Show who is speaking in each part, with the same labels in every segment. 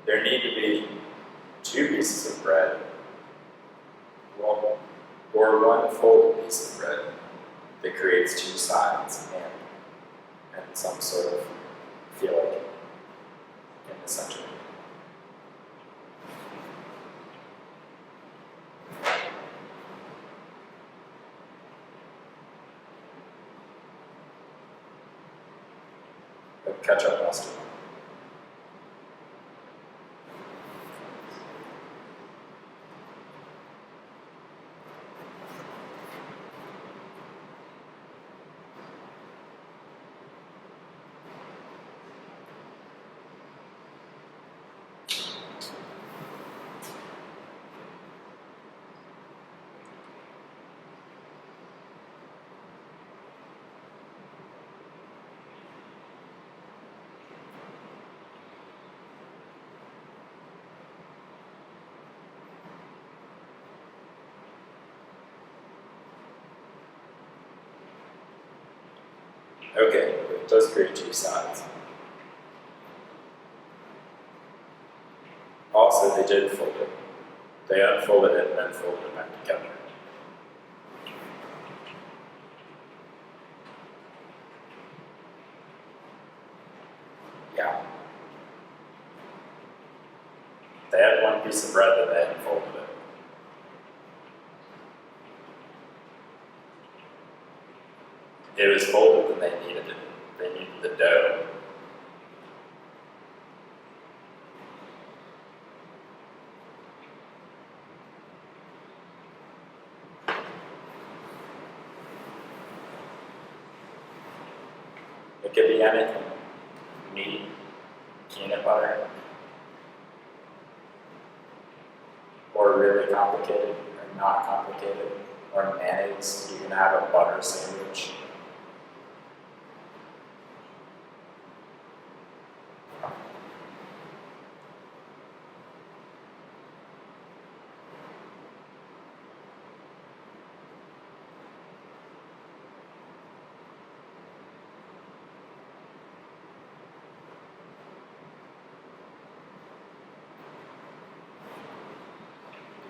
Speaker 1: there need to be 2 pieces of bread, well, or 1 folded piece of bread that creates 2 sides and some sort of filling in the center. Ketchup mustard. Okay, it does create 2 sides. Also, they did fold it. They unfolded it and then folded it back together. Yeah. They had 1 piece of bread and they unfolded it. It was folded and they needed it. They needed the dough. It could be anything. Meat, peanut butter, or really complicated, or not complicated, or mayonnaise. You can have a butter sandwich.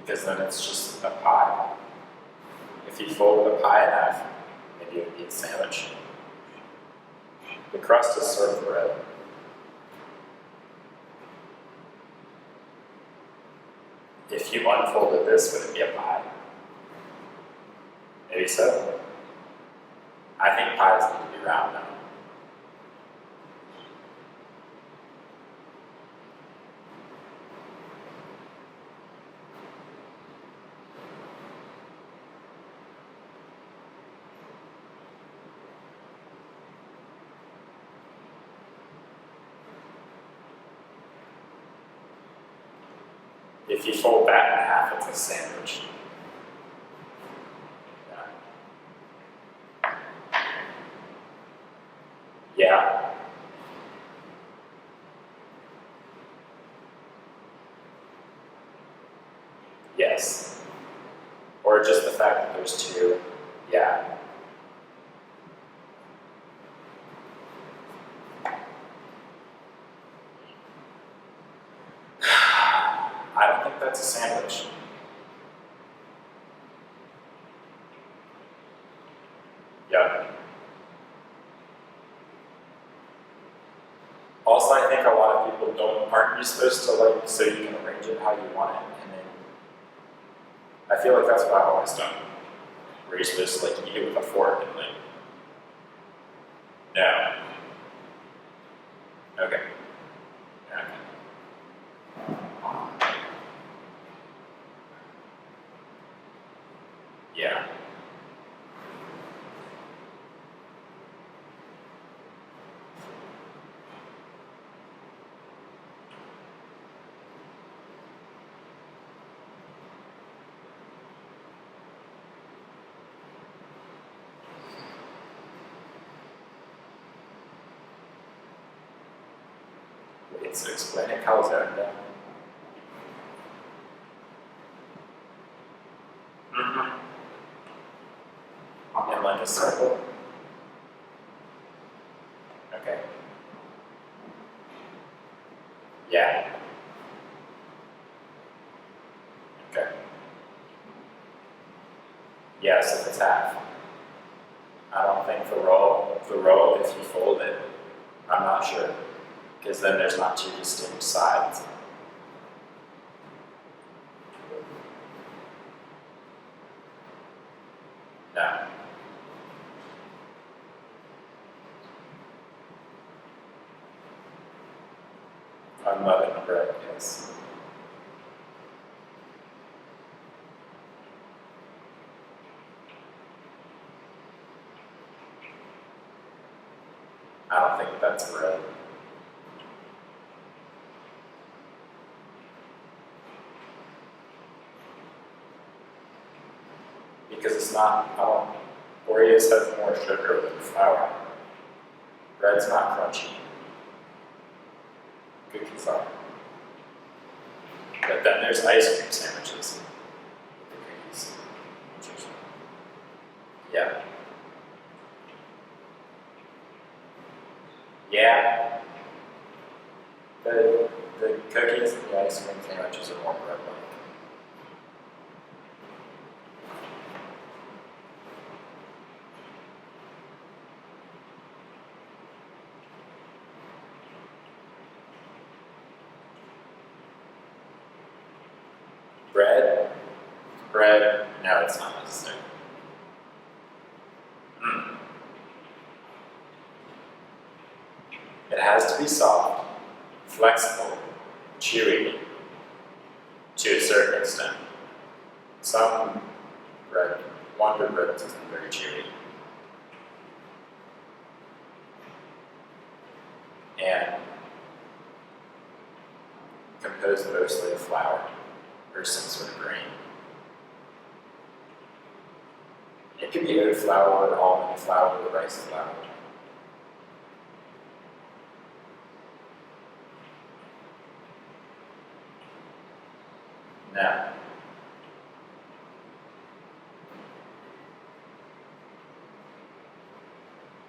Speaker 1: Because then it's just a pie. If you fold a pie in half, maybe it would be a sandwich. The crust is sort of bread. If you unfolded this, would it be a pie? Maybe so. I think pies need to be round now. If you fold that in half, it's a sandwich. Yeah. Yes. Or just the fact that there's 2. Yeah. I don't think that's a sandwich. Yeah. Also, I think a lot of people aren't you supposed to so you can arrange it how you want it, and then I feel like that's what I've always done. Where you're supposed to eat it with a fork and no. Okay. Okay. Yeah. So explain it, how is that done? In like a circle? Okay. Yeah. Yes, if it's half. I don't think the roll, if you fold it, I'm not sure. Because then there's not two distinct sides. No. Unleavened bread, yes. I don't think that's bread. Because it's not, Oreos have more sugar than flour. Bread's not crunchy. Cookies are. But then there's ice cream sandwiches with the cookies. Yeah. Yeah. The cookies and the ice cream sandwiches are more bread-like. Bread, no, it's not necessary. It has to be soft, flexible, chewy, to a certain extent. Some bread, Wonder Bread isn't very chewy. And composed mostly of flour or some sort of grain. It could be oat flour, or almond flour, or rice flour. No.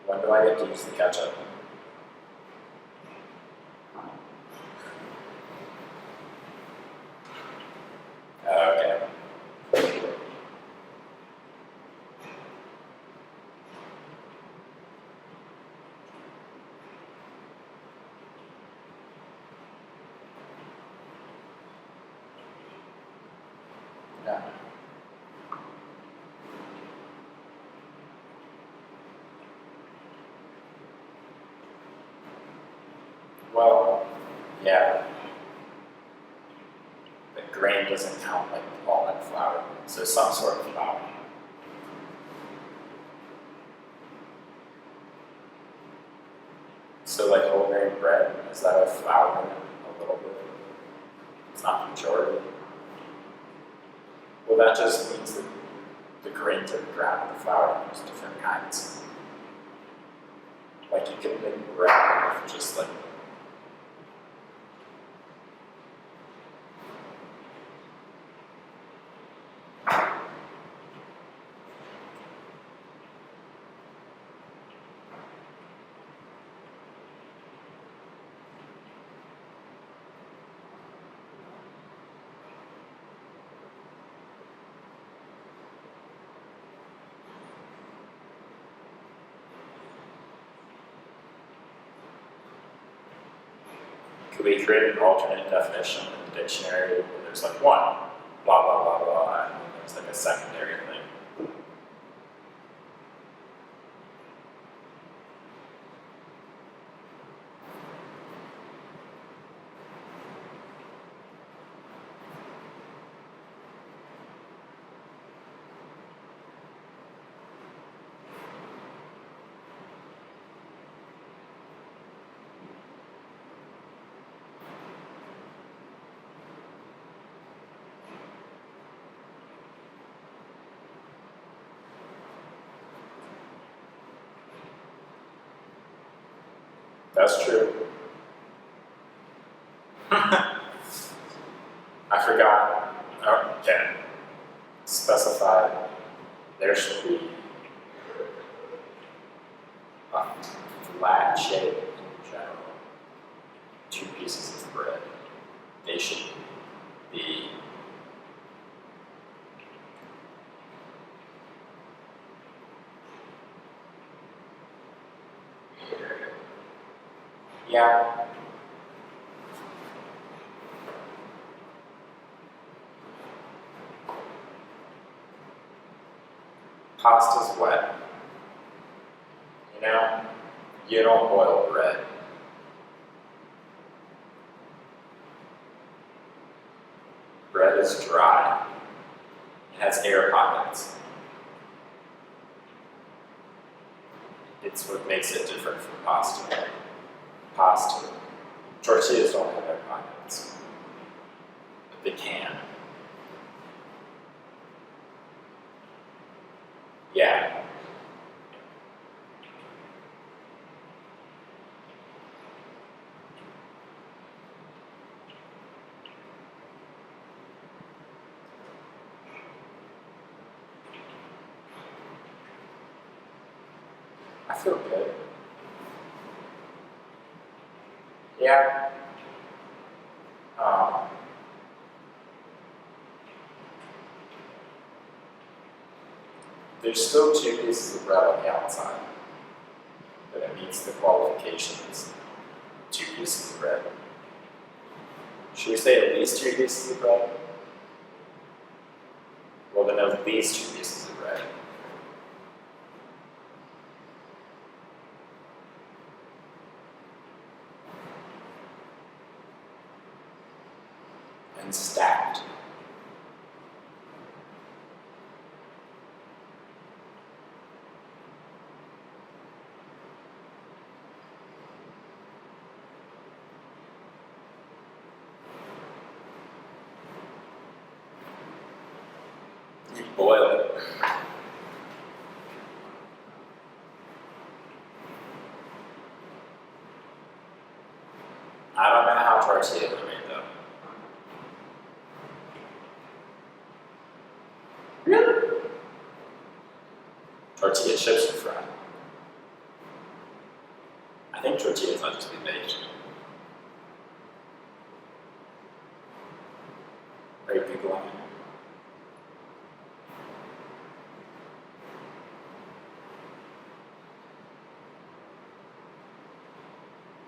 Speaker 1: When do I get to use the ketchup? Okay. No. Well, yeah. The grain doesn't count like almond flour, so some sort of flour. So like whole grain bread, is that a flour in it? A little bit? It's not the majority. Well, that just means that the grains are ground and the flour, there's different kinds. Like you can make bread with just like could we create an alternate definition in the dictionary where there's like one, blah, blah, blah, blah, and then there's like a secondary thing? That's true. I forgot. Oh, yeah. Specified. There should be a flat shape in general. 2 pieces of bread. They should be Yeah. Pasta's wet. You know, you don't boil bread. Bread is dry. It has air pockets. It's what makes it different from pasta. Pasta. Tortillas don't have air pockets, but they can. Yeah. I feel good. Yeah. Um, there's still 2 pieces of bread on the outside, but it meets the qualifications. 2 pieces of bread. Should we say at least 2 pieces of bread? Well, then at least 2 pieces of bread. And stacked. You boil it. I don't know how tortillas are made though. Really? Tortilla chips are fried. I think tortillas might just be baked. Are you Googling it?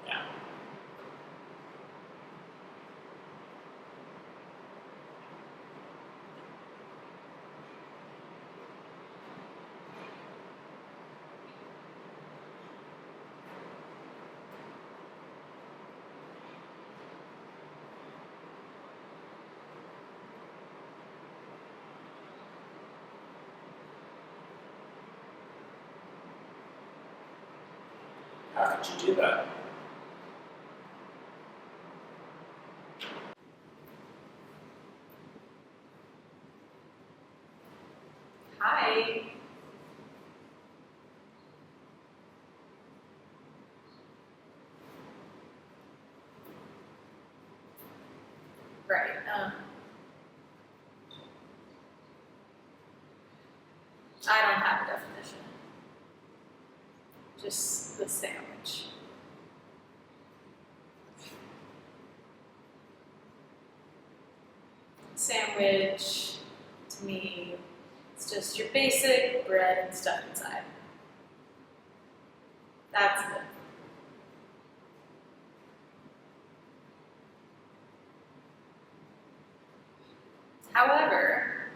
Speaker 1: Yeah. How could you do that?
Speaker 2: Hi. Right. I don't have a definition. Just the sandwich. Sandwich, to me, it's just your basic bread and stuff inside. That's it. However,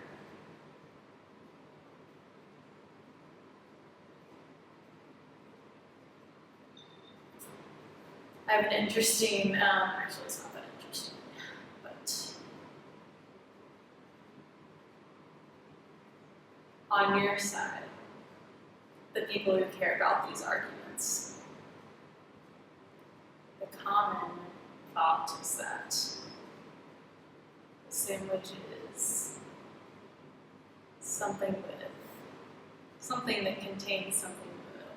Speaker 2: I have an interesting, actually it's not that interesting, but on your side, the people who care about these arguments, the common thought is that the sandwich is something that contains something in the middle.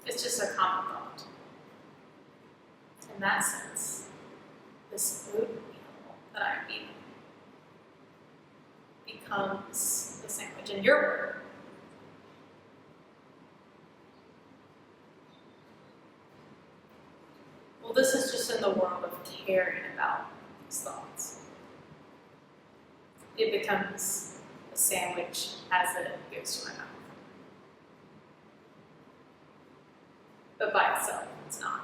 Speaker 2: It's just a common thought. In that sense, this oatmeal that I'm eating becomes the sandwich in your word. Well, this is just in the world of caring about these thoughts. It becomes a sandwich as it goes to my mouth. but by itself, it's not.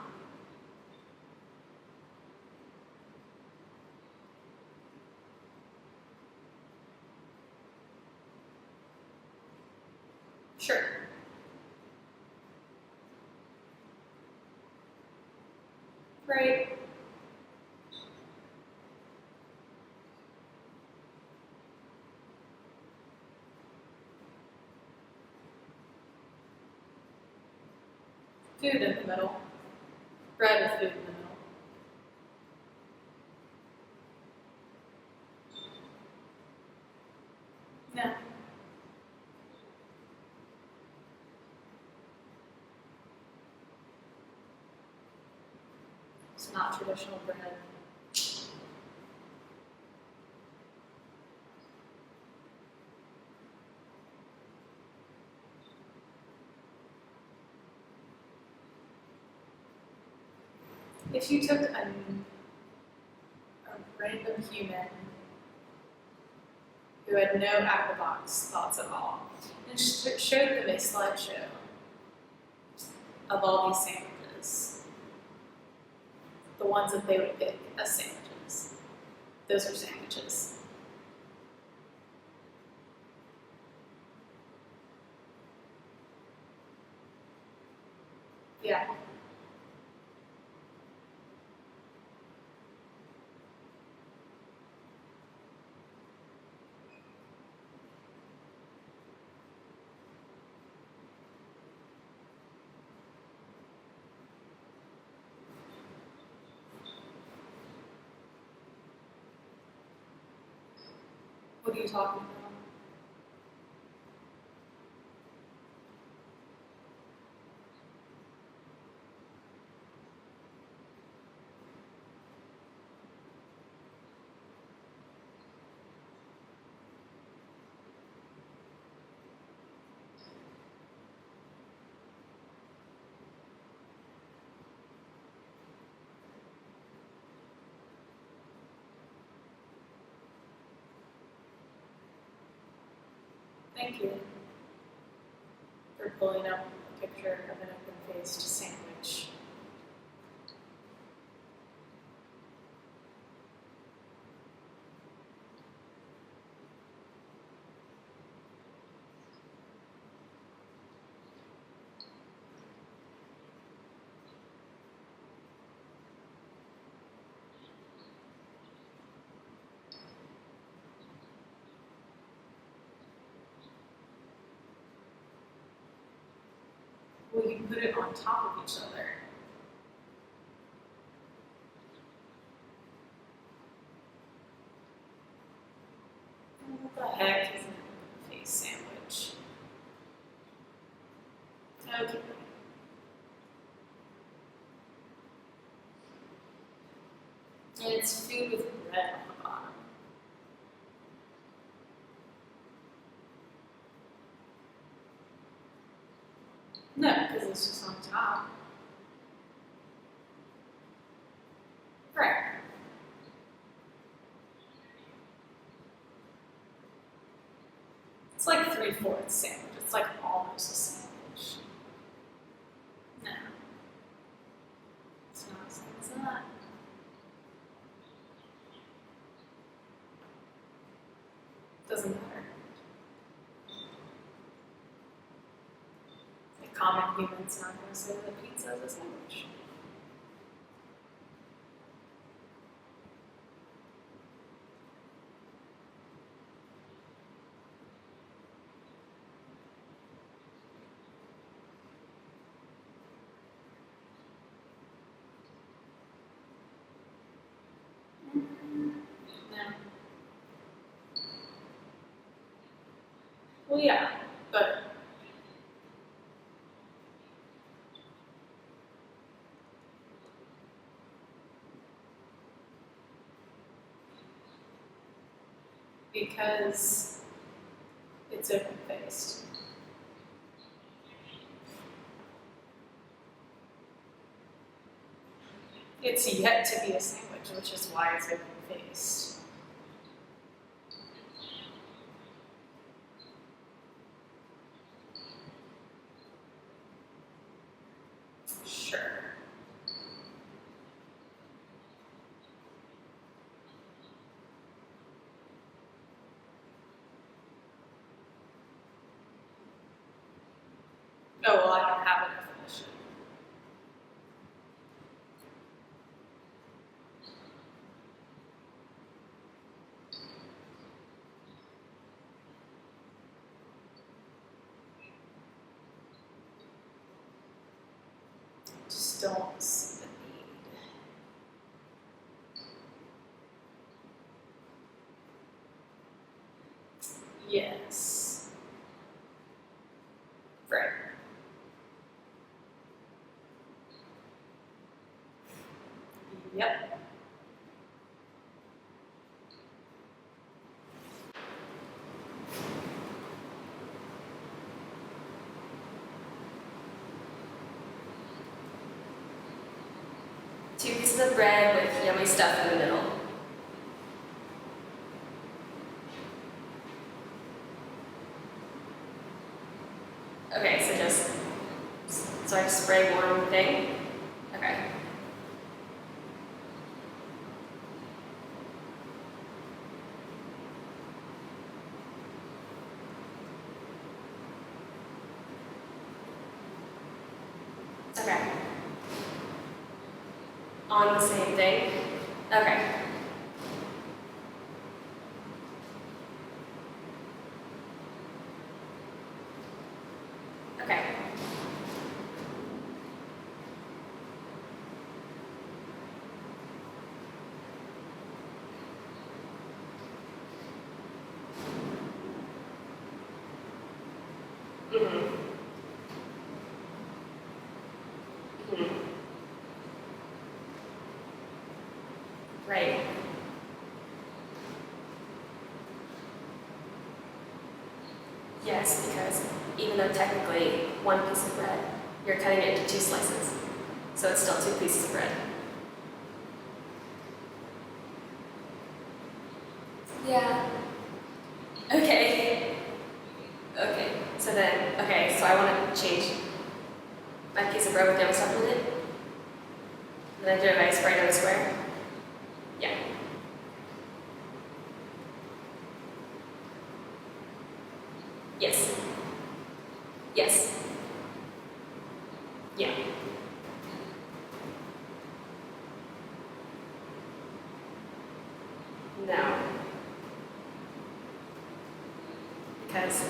Speaker 2: Sure. Right. Food in the middle. Bread with food in the middle. No. It's not traditional bread. If you took a random human who had no out-of-the-box thoughts at all and showed them a slideshow of all these sandwiches, the ones that they would pick as sandwiches, those are sandwiches. Yeah. What are you talking about? Thank you for pulling up a picture of an open-faced sandwich. Well, you can put it on top of each other. What the heck is an open-faced sandwich? Okay. And it's food with bread on the bottom. No, because it's just on top. Right. It's like 3/4 sandwich. It's like almost a sandwich. No. It's not the same as that. Doesn't matter. The common human's not going to say that pizza is a sandwich. No. Well, yeah, but because it's open-faced. It's yet to be a sandwich, which is why it's open-faced. Oh, well, I can have a definition. Just don't see the need. Yes. Right. Yep.
Speaker 3: Two pieces of bread with yummy stuff in the middle. Okay, so just I spray warm thing. Okay. Okay. On the same thing. Okay. Okay. Mm-hmm. Mm-hmm. Right. Yes, because even though technically one piece of bread, you're cutting it into 2 slices. So it's still 2 pieces of bread. Yeah. Okay. Okay. So then, okay, so I want to change my piece of bread with yum stuff in it. Then I do a nice right on the square. Yeah. Yes. Yes. Yeah. No. Because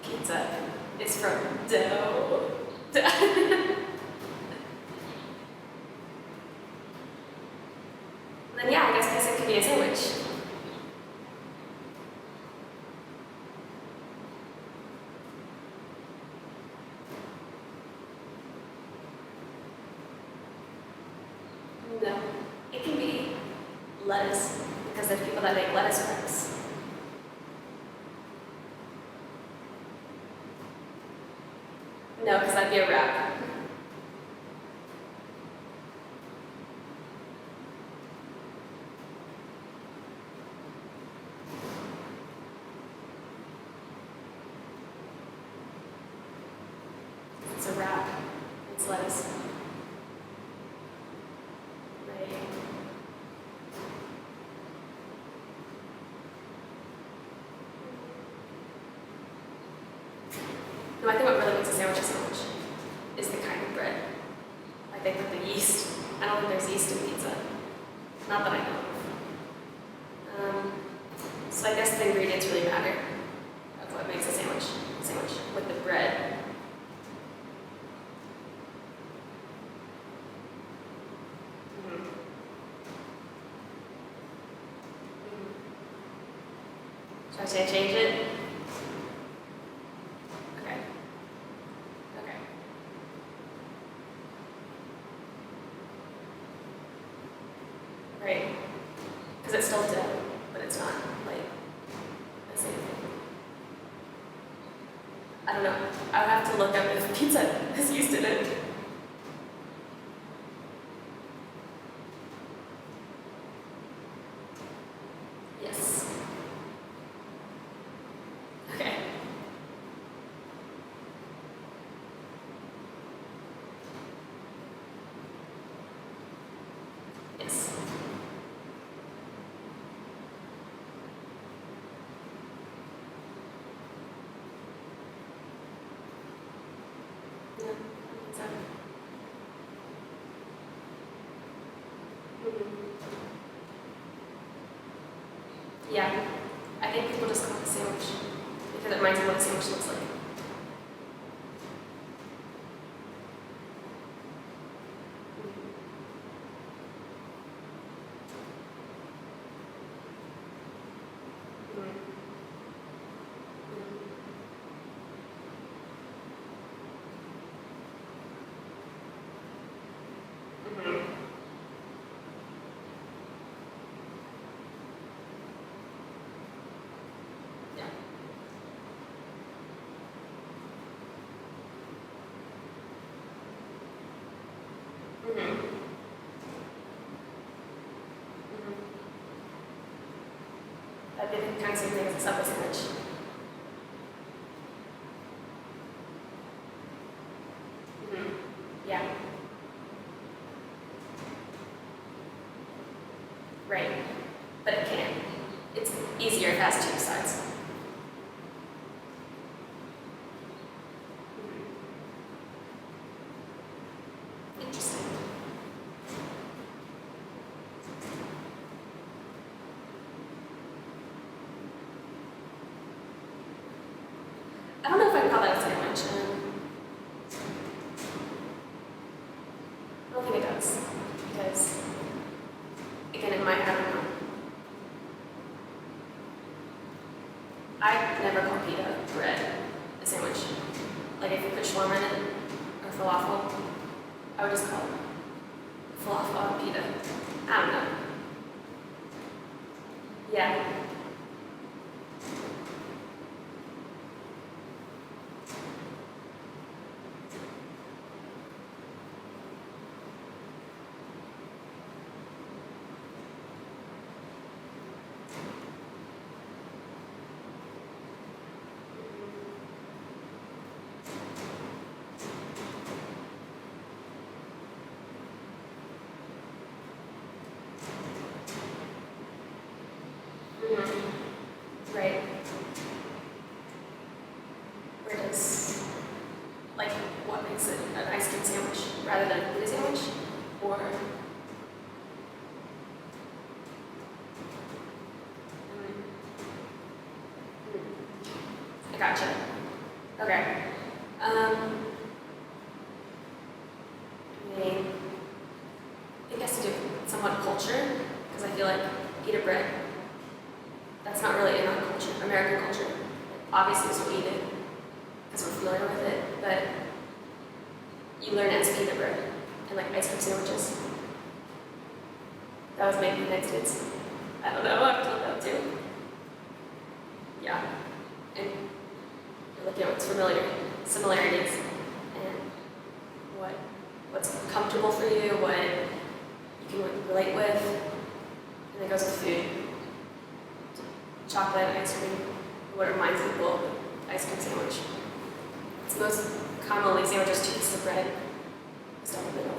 Speaker 3: pizza is from dough. Then yeah, I guess it could be a sandwich. No. It can be lettuce, because there's people that make lettuce wraps. No, because that'd be a wrap. It's a wrap. It's lettuce. Right. No, I think what really makes a sandwich is the kind of bread. I think with the yeast. I don't think there's yeast in pizza. Not that I know of. So I guess the ingredients really matter of what makes a sandwich with the bread. Mm-hmm. Should I say change it? Okay. Okay. Right. Because it's still dough, but it's not like the same thing. I don't know. I would have to look up if pizza has yeast in it. Yes. Okay. Yes. I think people just call it a sandwich because it reminds me what a sandwich looks like. That'd be the kind of same thing as a Subway sandwich. Yeah. Right. But it can. It's easier if it has two sides. Interesting. I don't know if I'd call that a sandwich. I don't think it does. Because, again, it might, I don't know. I never call pita bread a sandwich. Like if you put shawarma in it, or falafel, I would just call it falafel on pita. I don't know. Yeah. Right. Where does, like, what makes it an ice cream sandwich rather than a pita sandwich? Or, I gotcha. Okay. I mean, it has to do with somewhat culture, because I feel like pita bread, that's not really in our culture, American culture. Obviously, so we eat it because we're familiar with it, but you learn as pita bread and like ice cream sandwiches. That was made in the United States. I don't know, I've looked that too. Yeah. And you're looking at what's similarities, and what's comfortable for you, what you can relate with, and it goes with food. Chocolate, ice cream, what it reminds people of ice cream sandwich. It's most commonly sandwiches, two pieces of bread, stuff in the middle.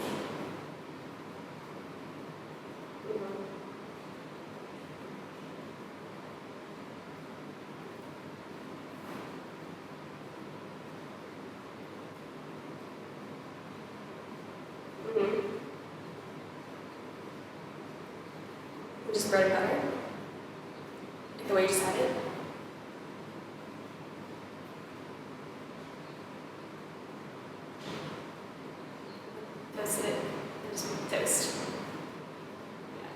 Speaker 3: Just bread and butter? Like the way you just had it? Toast it, and just toast. Yeah.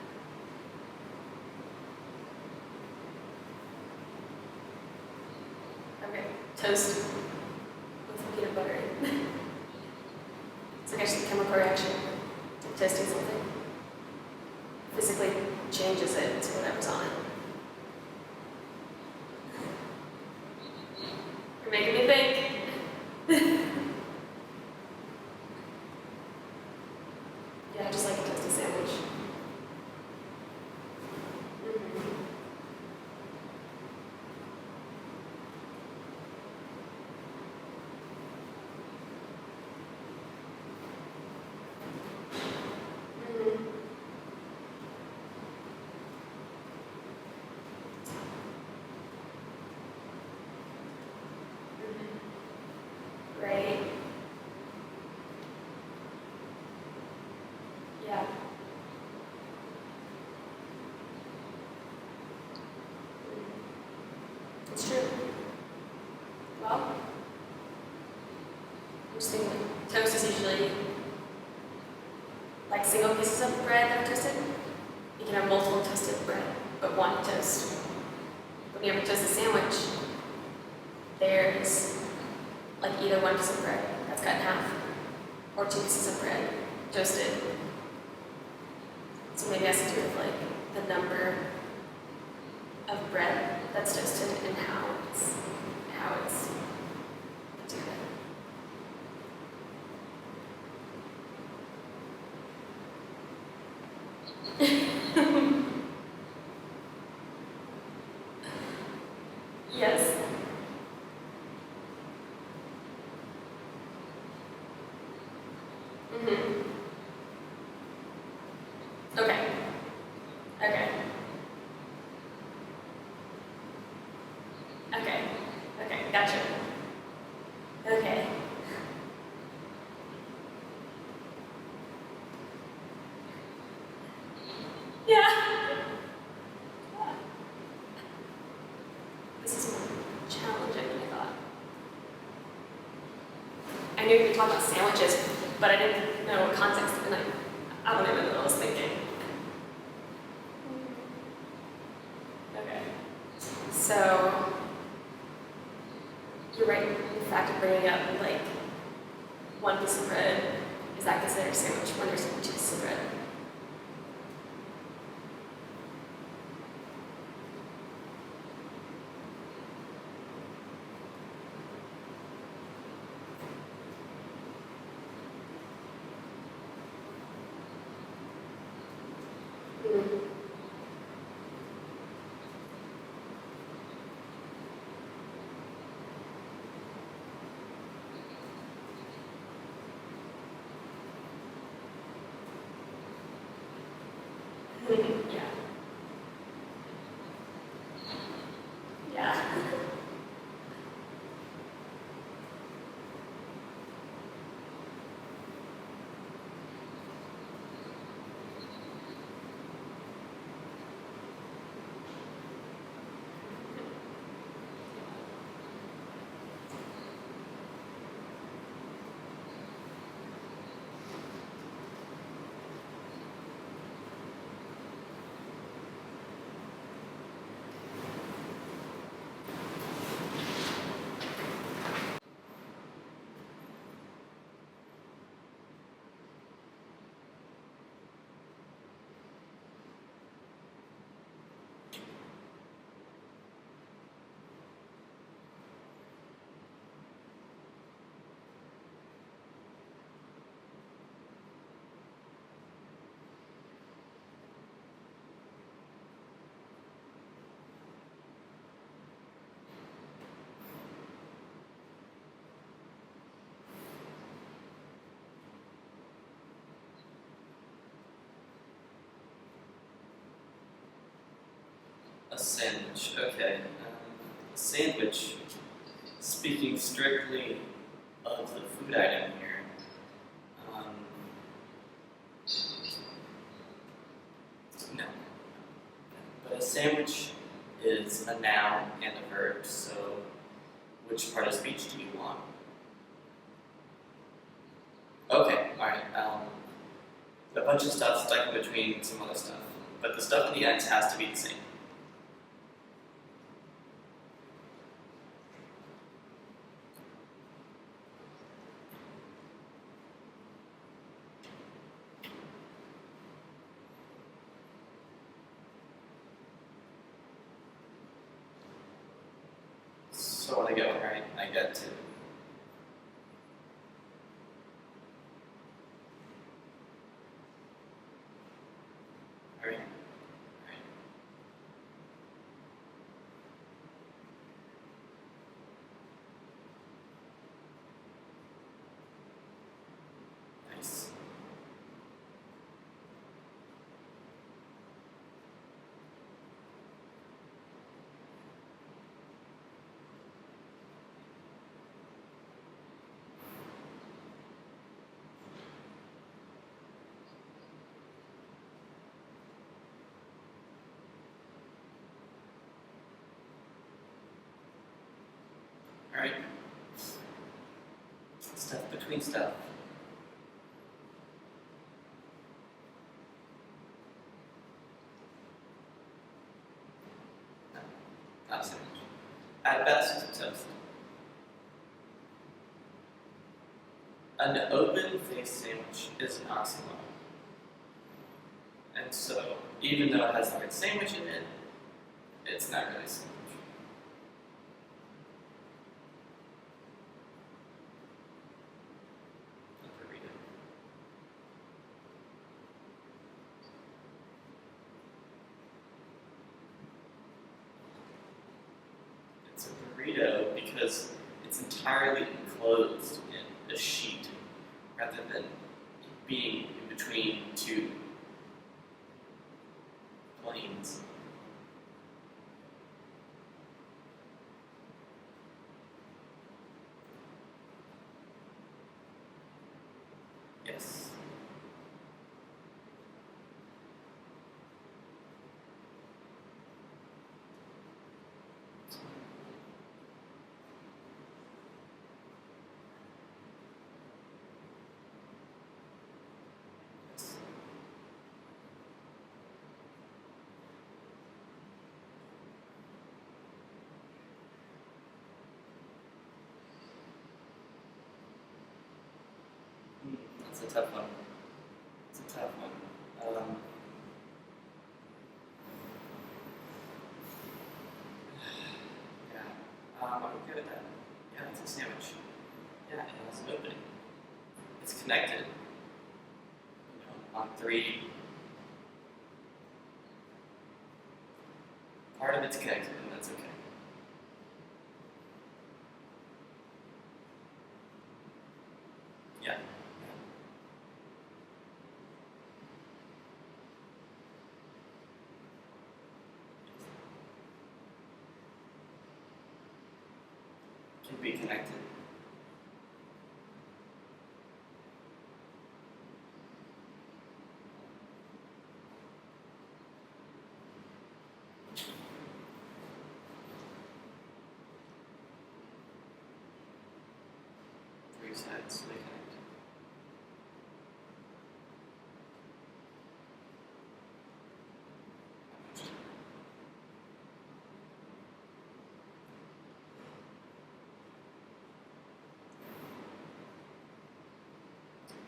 Speaker 3: Okay, toast with peanut butter in. It's like actually a chemical reaction to toasting something. Physically changes it to whatever's on it. You're making me think. Yeah, just like a toasted sandwich. Well, I'm just thinking toast is usually like single pieces of bread that are toasted. You can have multiple toasted bread, but one toast. When you have a toasted sandwich, there's like either one piece of bread that's cut in half, or two pieces of bread toasted. So maybe it has to do with like the number of bread that's toasted and how it's put together. Yes. Mm-hmm. Okay. Okay. Okay. Okay. Gotcha. Okay. Yeah. This is more challenging than I thought. I knew you were talking about sandwiches, but I didn't know what context, and I don't even know what I was thinking. Okay. So, you're right in the fact of bringing up, like, one piece of bread. Is that considered a sandwich when there's two pieces of bread? Yeah. Yeah.
Speaker 4: A sandwich, okay. A sandwich, speaking strictly of the food item here, no. But a sandwich is a noun and a verb, so which part of speech do you want? Okay, alright. A bunch of stuff stuck in between some other stuff, but the stuff in the ends has to be the same. So when I get one right, I get to. Alright. Nice. Alright? Stuff between stuff. No, not a sandwich. At best, toast. An open-faced sandwich is an oxymoron. And so, even though it has the word sandwich in it, it's not really a sandwich. A burrito. It's a burrito because it's entirely enclosed in a sheet rather than being in between two planes. Yes. That's a tough one. It's a tough one. Yeah. I'm okay with that. Yeah, it's a sandwich. Yeah, it has an opening. It's connected. On three. Part of it's connected, and that's okay. Yeah. Can be connected. Three sides, they connect.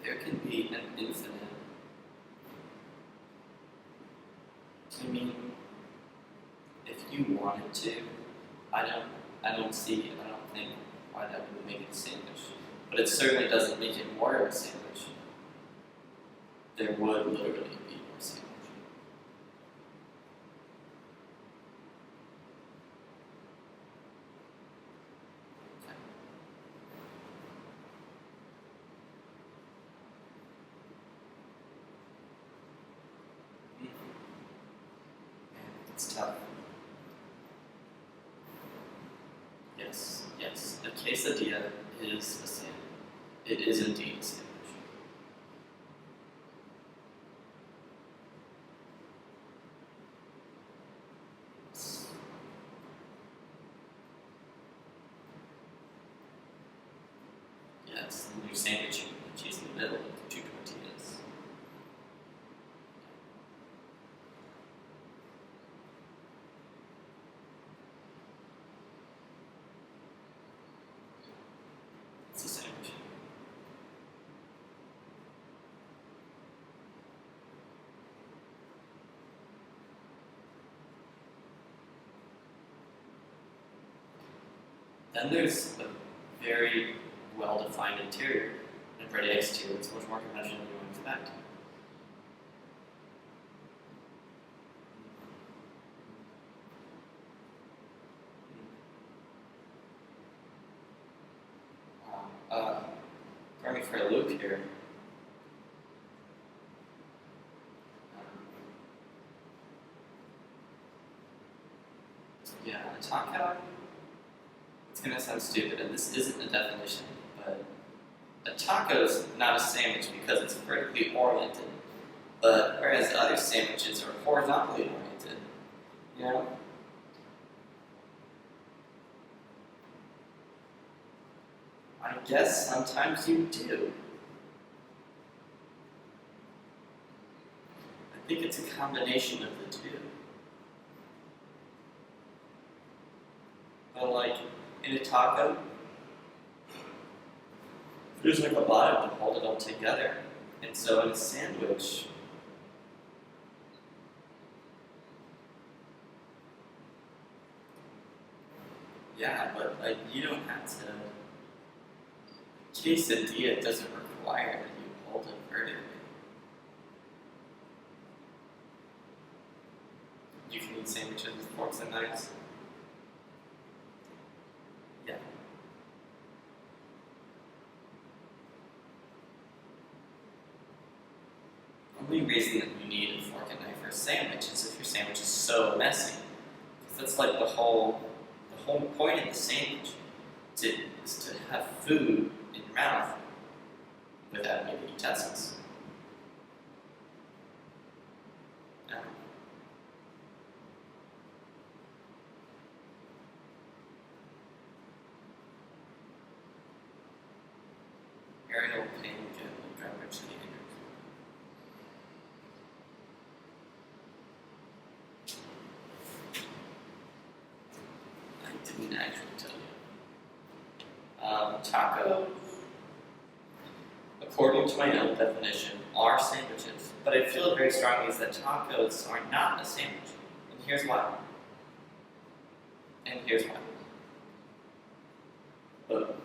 Speaker 4: There can be an infinite. I mean, if you wanted to, I don't think why that would make it a sandwich. But it certainly doesn't make it more of a sandwich. There would literally be more sandwich. It's tough. Yes. A quesadilla is a sandwich. It is indeed a sandwich. Yes, and you're sandwiching the cheese in the middle of two tortillas. It's a sandwich. Then there's a very well-defined interior and a pretty exterior. It's much more conventional than you would expect. Throwing me for a loop here. Yeah, a taco. It's gonna sound stupid, and this isn't a definition, but a taco is not a sandwich because it's vertically oriented, but whereas other sandwiches are horizontally oriented, you know? I guess sometimes you do. I think it's a combination of the two. But like in a taco, there's like a bottom to hold it all together. And so in a sandwich, yeah, but like you don't have to. Quesadilla doesn't require that you hold it vertically. You can eat sandwiches with forks and knives. Yeah. Only reason that you need a fork and knife for a sandwich is if your sandwich is so messy. Because that's like the whole point of the sandwich is to have food in your mouth without any utensils. Yeah. Ariel Pink and garbage cans. I didn't actually tell you. Tacos, according to my own definition, are sandwiches. But I feel very strongly is that tacos are not a sandwich. And here's why. Look.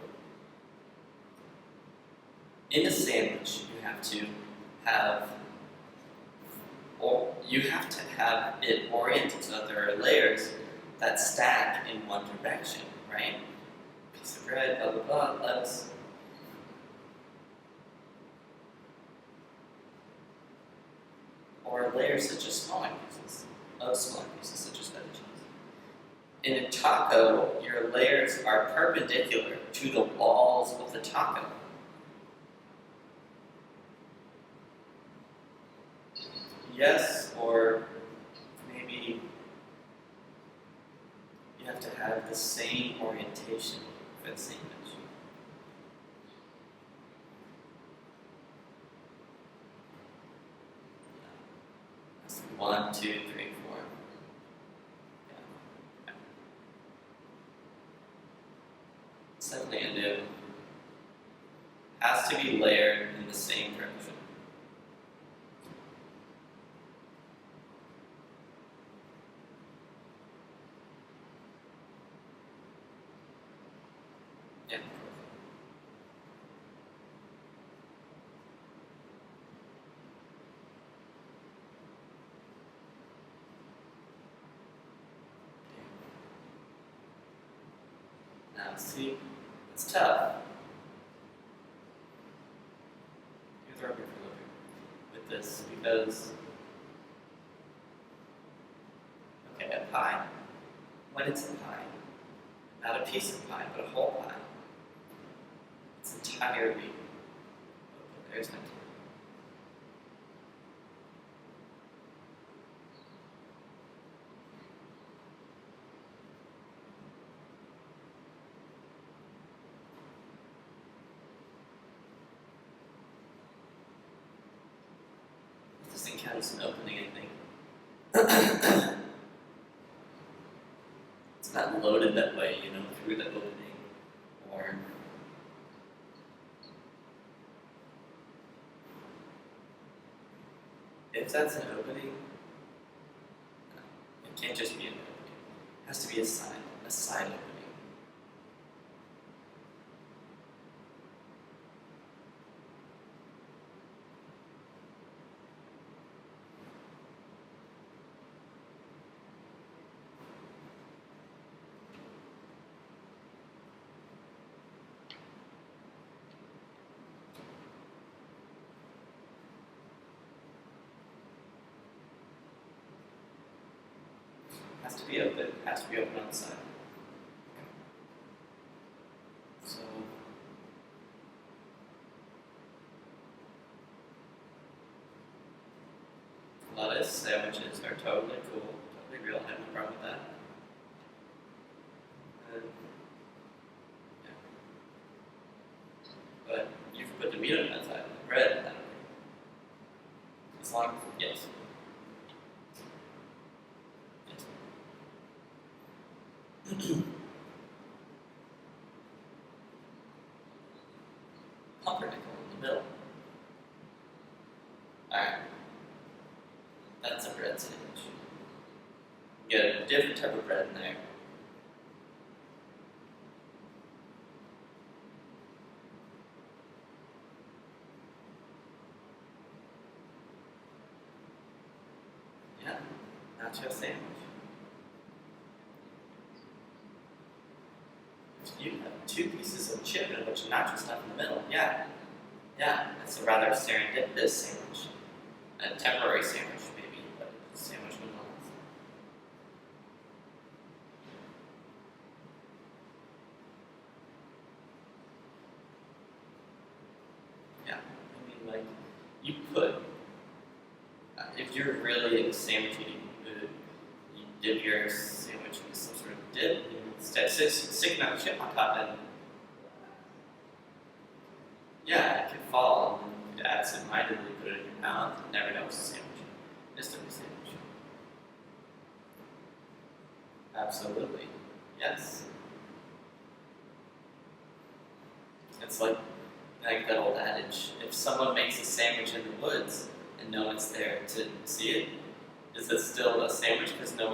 Speaker 4: In a sandwich, you have to have it oriented so that there are layers that stack in one direction, right? Piece of bread, blah blah blah, lettuce. Or layers such as smaller pieces such as feta cheese. In a taco, your layers are perpendicular to the walls of the taco. Yes, or maybe you have to have the same orientation for the sandwich. That's 1, 2, 3, 4. Yeah. It's definitely a new. Has to be layered in the same direction. Yeah. Now, see, it's tough. Here's our with this because, okay, a pie, when it's a pie, not a piece of pie, but a whole pie, it's entirely open. There's my tea. This doesn't count as an opening, I think. It's not loaded that way, through the opening. Or if that's an opening, it can't just be an opening. It has to be a side opening. Has to be open. Has to be open on the side. So lettuce sandwiches are totally cool, totally real. I have no problem with that. And, we don't know that. Bread, I don't know. As long as, yes. Pumpernickel in the middle. Alright. That's a bread sandwich. You get a different type of bread in there. Yeah, nacho sandwich. You have two pieces of chip and a bunch of nacho stuff in the middle. Yeah, it's a rather serendipitous sandwich. A temporary sandwich, maybe, but a sandwich nonetheless. Yeah, I mean, like, you put, if you're really in a sandwich eating mood, you dip your sandwich in some sort of dip, and instead of sticking out a chip on top, and yeah, it could fall, and you could absent-mindedly put it in your mouth and never know it's a sandwich. Just a sandwich. Absolutely. Yes. It's like that old adage, if someone makes a sandwich in the woods and no one's there to see it, is it still a sandwich because no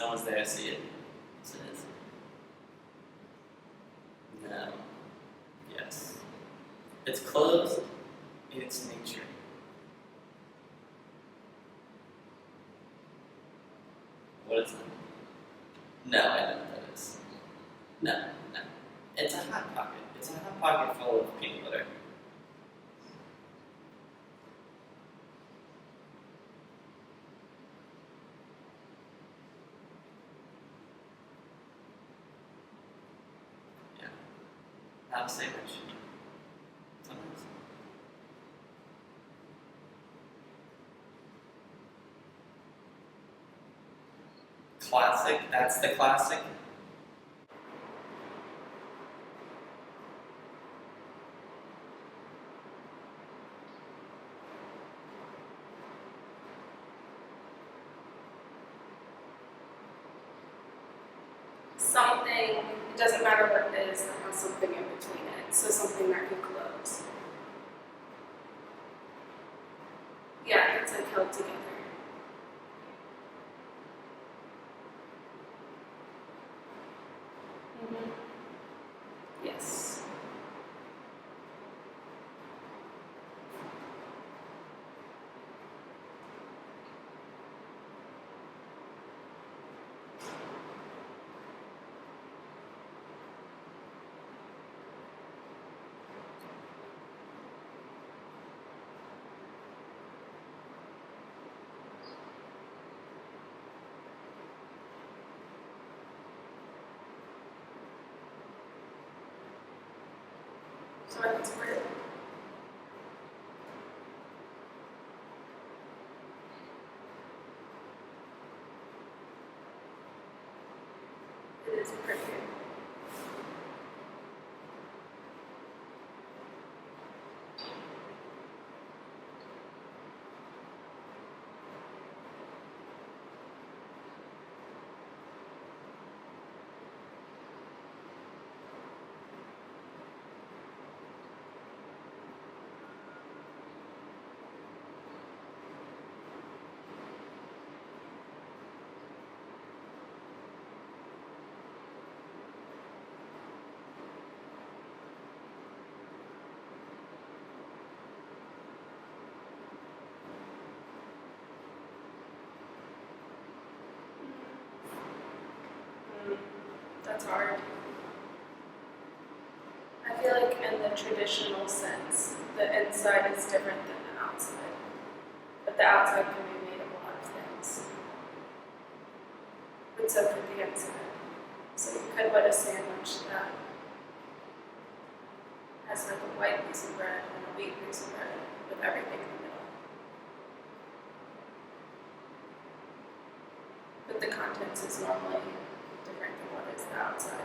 Speaker 4: one's there to see it? Yes, it is. No. Yes. It's closed in its nature. What is that? No, I don't know what that is. No. It's a hot pocket. It's a hot pocket full of peanut butter. Yeah. Not a sandwich. Sometimes. Classic. That's the classic.
Speaker 3: Something, it doesn't matter what it is, that has something in between it. So something that could close. Yeah, it's like held together. Yes. So I think it's bread. It is pretty good. That's hard. I feel like in the traditional sense, the inside is different than the outside. But the outside can be made of a lot of things. But so could the inside. So you could put a sandwich that has like a white piece of bread and a wheat piece of bread with everything in the middle. But the contents is normally different than what is the outside.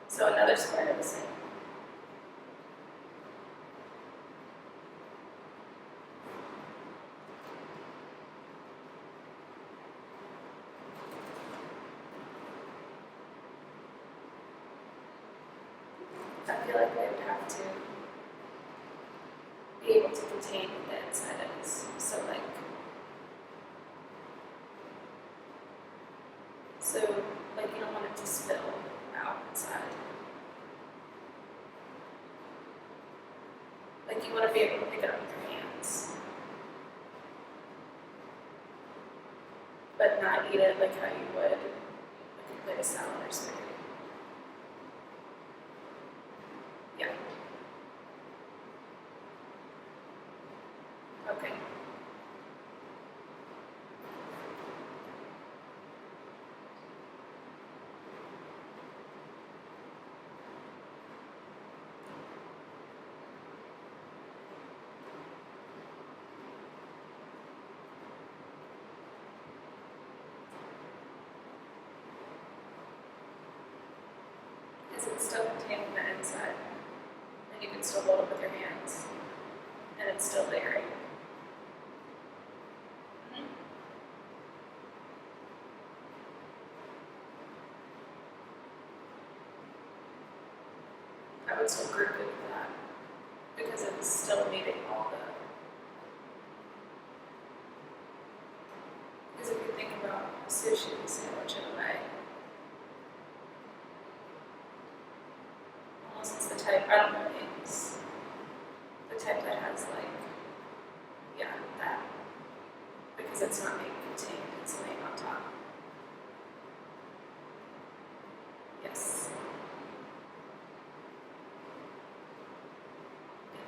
Speaker 3: So another square of the same.
Speaker 2: Like you want to be able to pick it up with your hands, but not eat it like how you would like a plate of salad or spaghetti. Yeah. Okay. Is it still containing the inside? And you can still hold it with your hands, and it's still dairy. I would still group it with that because it's still meeting all the. Because if you think about a sushi sandwich in a way, unless it's the type, I don't know names, the type that has like, yeah, that, because it's not being contained, it's laying on top. Yes.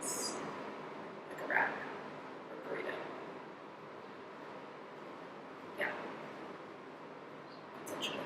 Speaker 2: Yes. Like a wrap or burrito. Yeah. Essentially.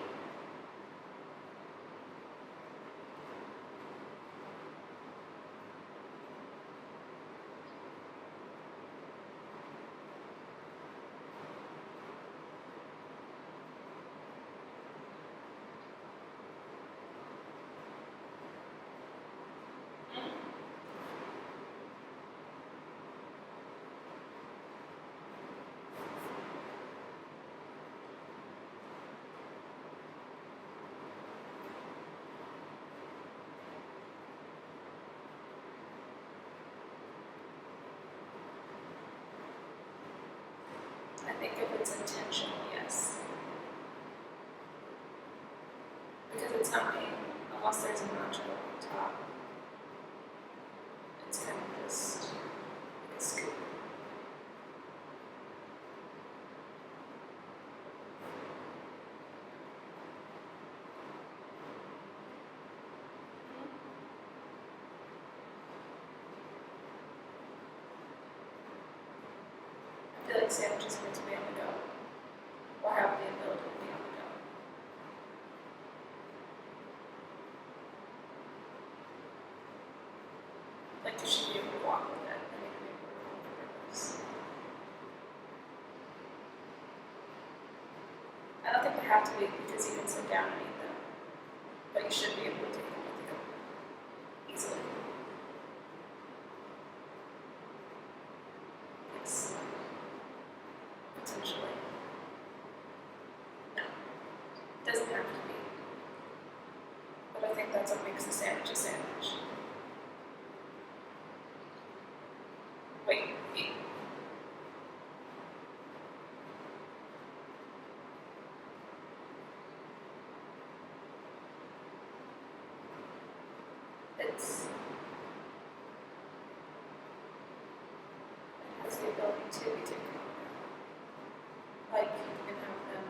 Speaker 2: I think if it's intentional, yes. Because it's not being, unless there's a nacho on top, it's kind of just like a scoop. I feel like sandwiches are meant to be on the go, or have the ability to be on the go. Like you should be able to walk with it and make it work on purpose. I don't think they have to be because you can sit down and eat them, but you should be able to take them with you easily. Yes. Potentially. No. It doesn't have to be. But I think that's what makes a sandwich a sandwich. Wait, eat. It has the ability to be taken on. Like you can have them.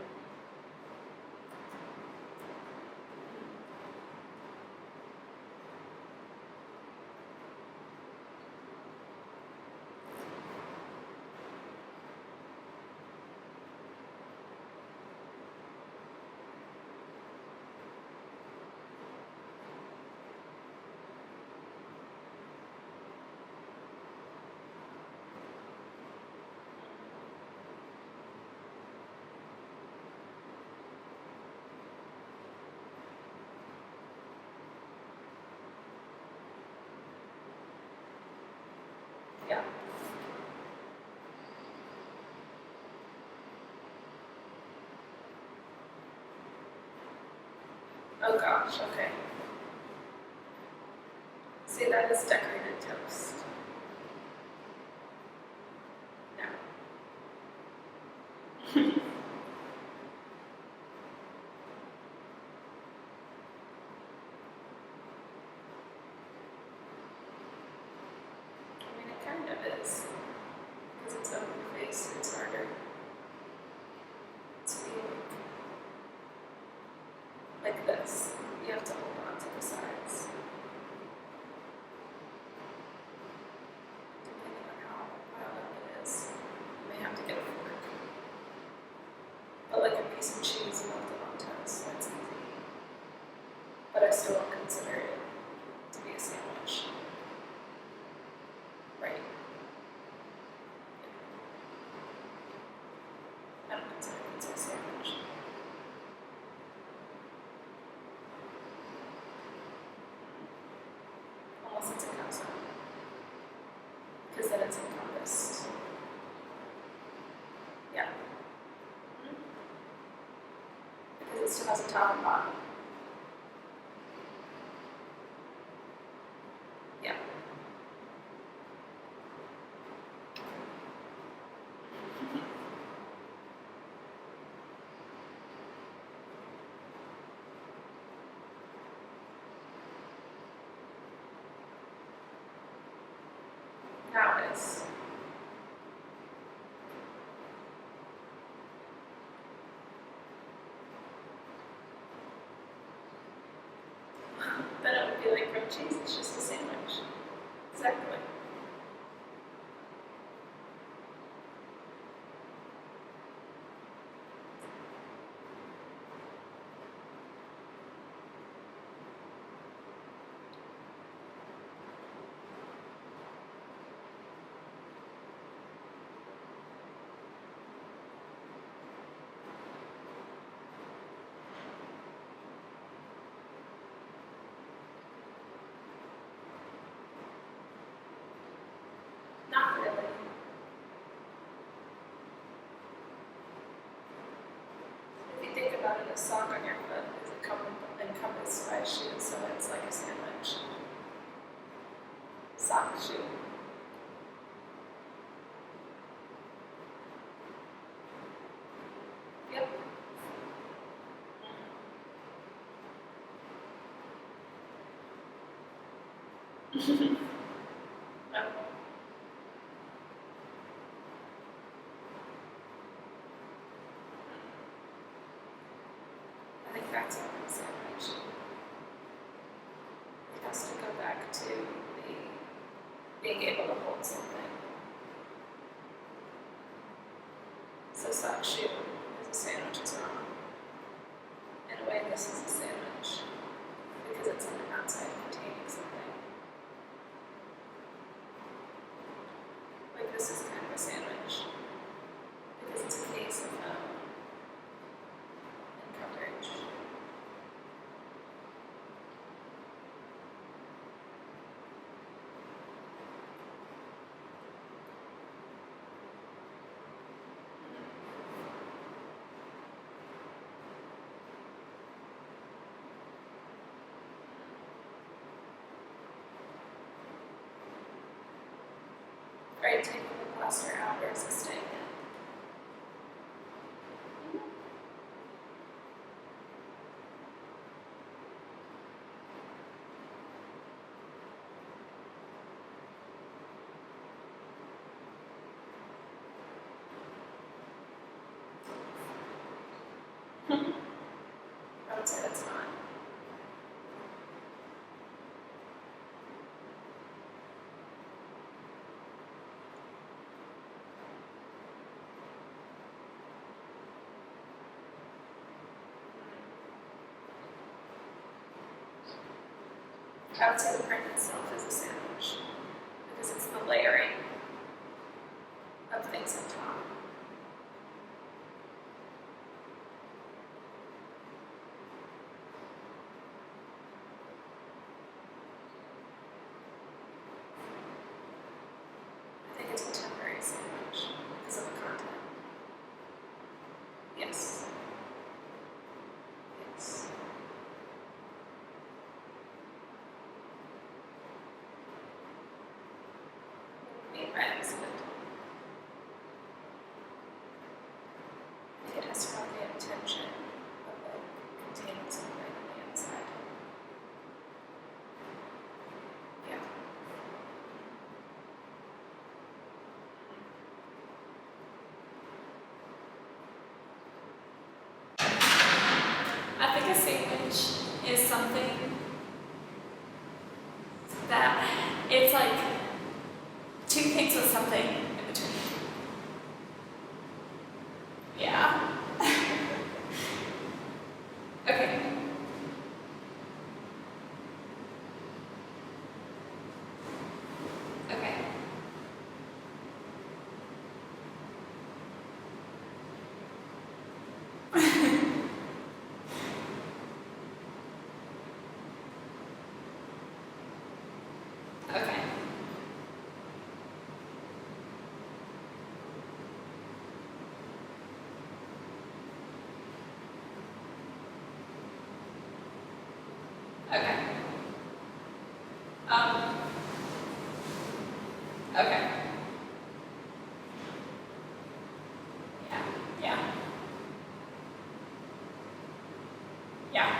Speaker 2: Yeah. Oh gosh, okay. See, that is decorated toast. No. I mean, I still don't consider it to be a sandwich. Right. I don't consider pizza a sandwich. Unless it's a calzone. Because then it's encompassed. Yeah. Because it still has a top and bottom. Yeah. Now it is. Then it would be like grilled cheese, it's just a sandwich. Exactly. Not really. If you think about it, a sock on your foot is encompassed by a shoe, so it's like a sandwich. Sock shoe. Yep. No. I think that's what I'm sandwich. It has to go back to being able to hold something. So sock shoe is a sandwich as well. In a way, this is a sandwich because it's on the outside containing something. Like this is kind of a sandwich because it's a case of and coverage. Right, taking the plaster out versus staying in. I would say that's not. I would say the print itself is a sandwich because it's the layering of things on top. I think it's a temporary sandwich because of the content. Yes. Yes. Being red is good. It has to have the intention of like containing something on the inside. Yeah. I think a sandwich is something that it's like two things with something in between. Yeah. Okay.
Speaker 3: Okay. Okay. Okay. Yeah. Yeah. Yeah.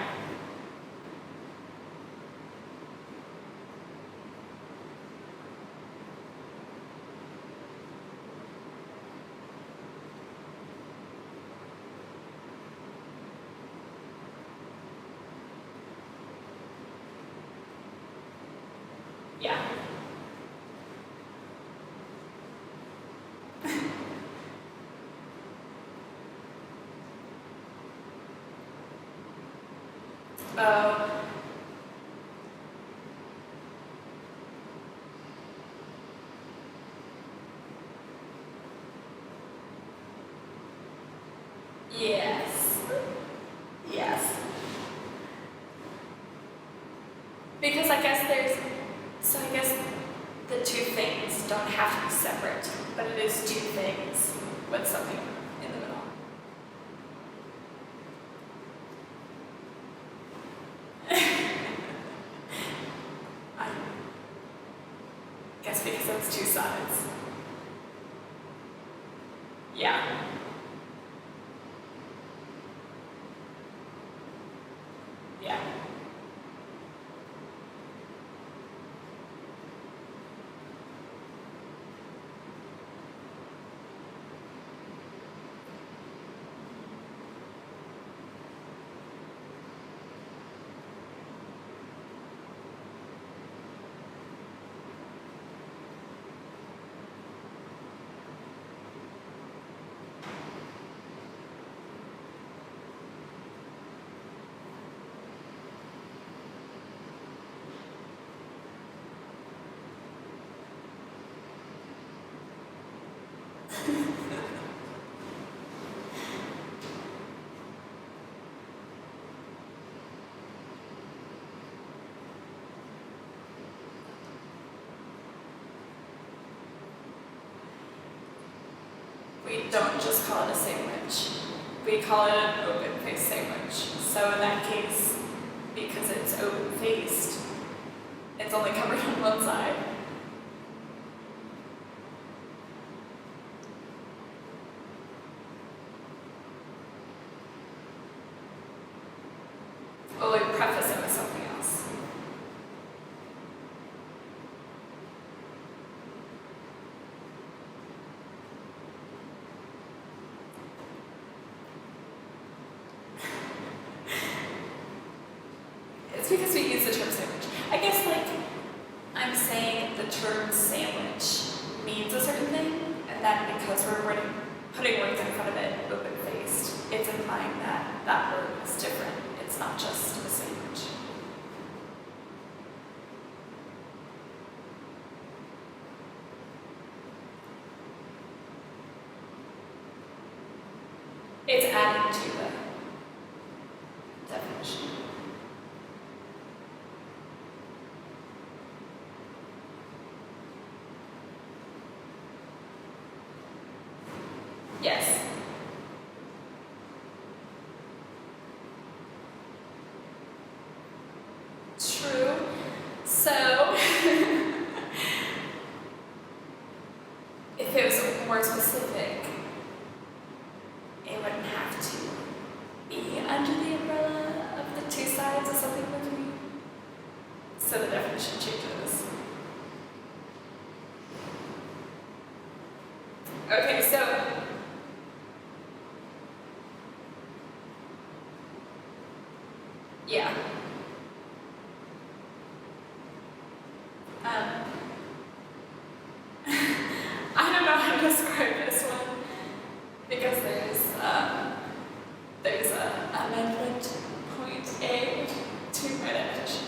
Speaker 3: Yeah. Oh. Yes. Yes. Because I guess I guess the two things don't have to be separate, but it is two things with something in the middle. I guess because it's two sides. Yeah. Yeah. We don't just call it a sandwich. We call it an open-faced sandwich. So in that case, because it's open-faced, it's only covered on one side. Well, we preface it with something else. It's because we use the term sandwich. I guess, like, I'm saying the term sandwich means a certain thing, and then because we're putting words in front of it, open-faced, it's implying that that word is different. It's not just a sandwich. It's adding to the definition. Yes. True. So, if it was more specific, it wouldn't have to be under the umbrella of the two sides of something between. So the definition changes. Okay, so yeah. I don't know how to describe this one because there's a amendment point A to my definition.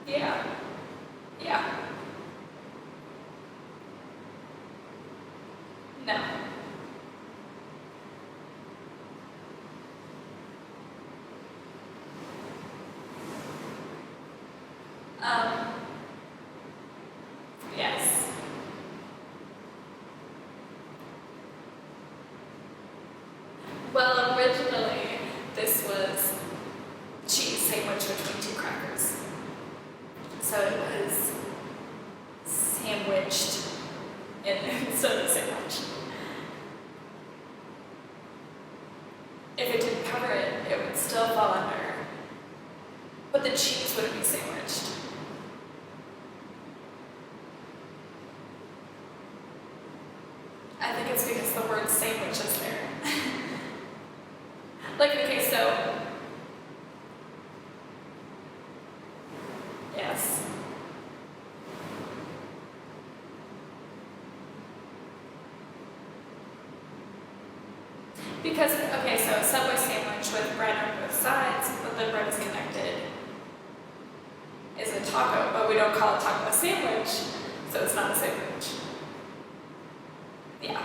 Speaker 3: Yeah. No. Yes. Well, originally, this was cheese sandwich between two crackers. So it was sandwiched instead of sandwich. If it didn't cover it, it would still fall under. But the cheese wouldn't be sandwiched. I think it's because the word sandwich is there. Like, okay, so. Yes. Because, okay, so a Subway sandwich with bread on both sides, but the bread is connected, is a taco, but we don't call a taco a sandwich, so it's not a sandwich. Yeah.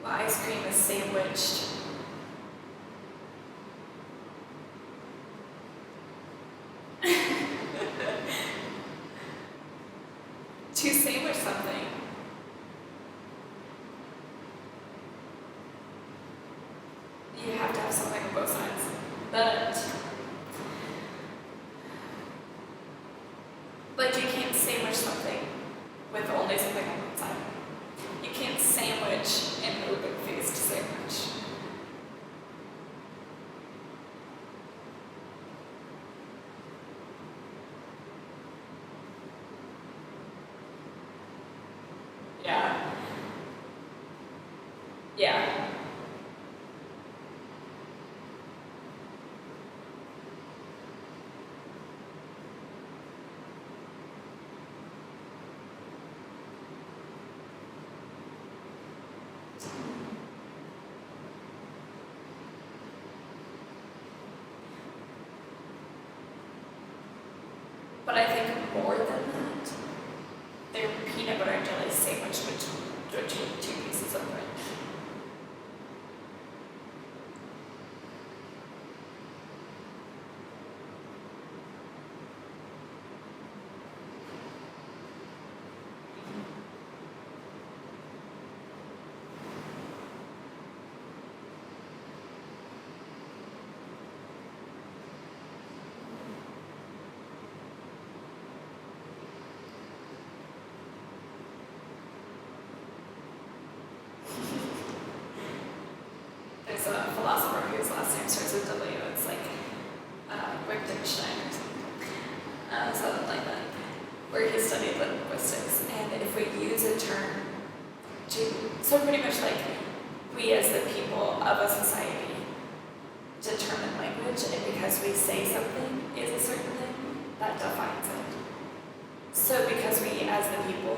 Speaker 3: Well, ice cream is sandwiched. To sandwich something. You have to have something on both sides. But, like, you can't sandwich something with only something on one side. You can't sandwich an open-faced sandwich. Yeah. Yeah. But I think more than that, they're peanut butter and jelly sandwich between two pieces of bread. There's a philosopher whose last name starts with W. It's like Wittgenstein or something. Something like that. Where he studied linguistics. And if we use a term so pretty much like we as the people of a society determine language, and because we say something is a certain thing, that defines it. So because we as the people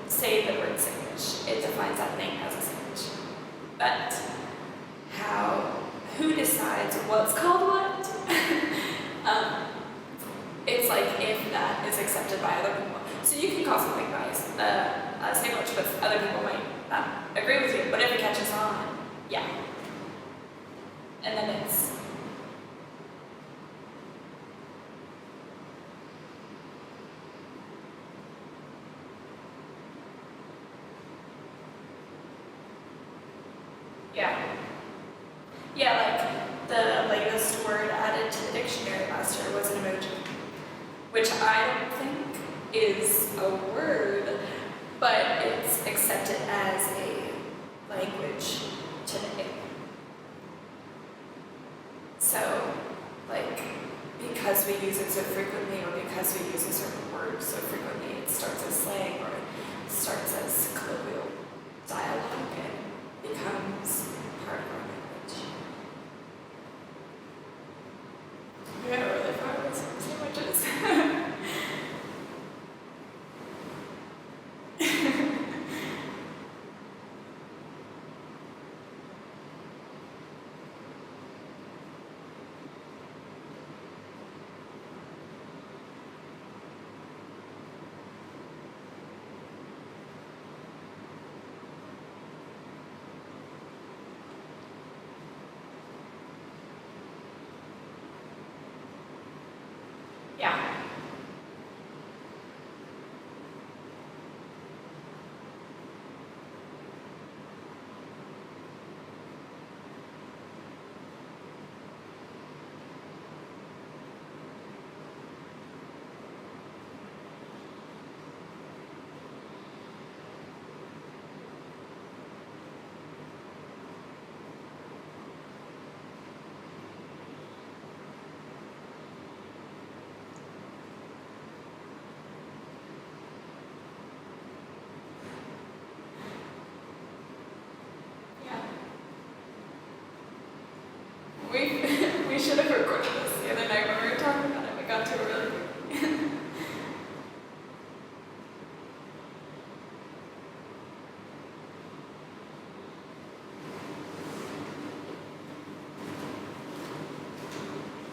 Speaker 3: say the word sandwich, it defines that thing as a sandwich. But who decides what's called what? It's like if that is accepted by other people. So you can call something a sandwich, but other people might not agree with you. But if it catches on, yeah. And then it's yeah. Yeah, like the latest word added to the dictionary last year was an emoji, which I don't think is a word, but it's accepted as a language today. So, like, because we use it so frequently, or because we use a certain word so frequently, it starts as slang or it starts as colloquial dialogue and becomes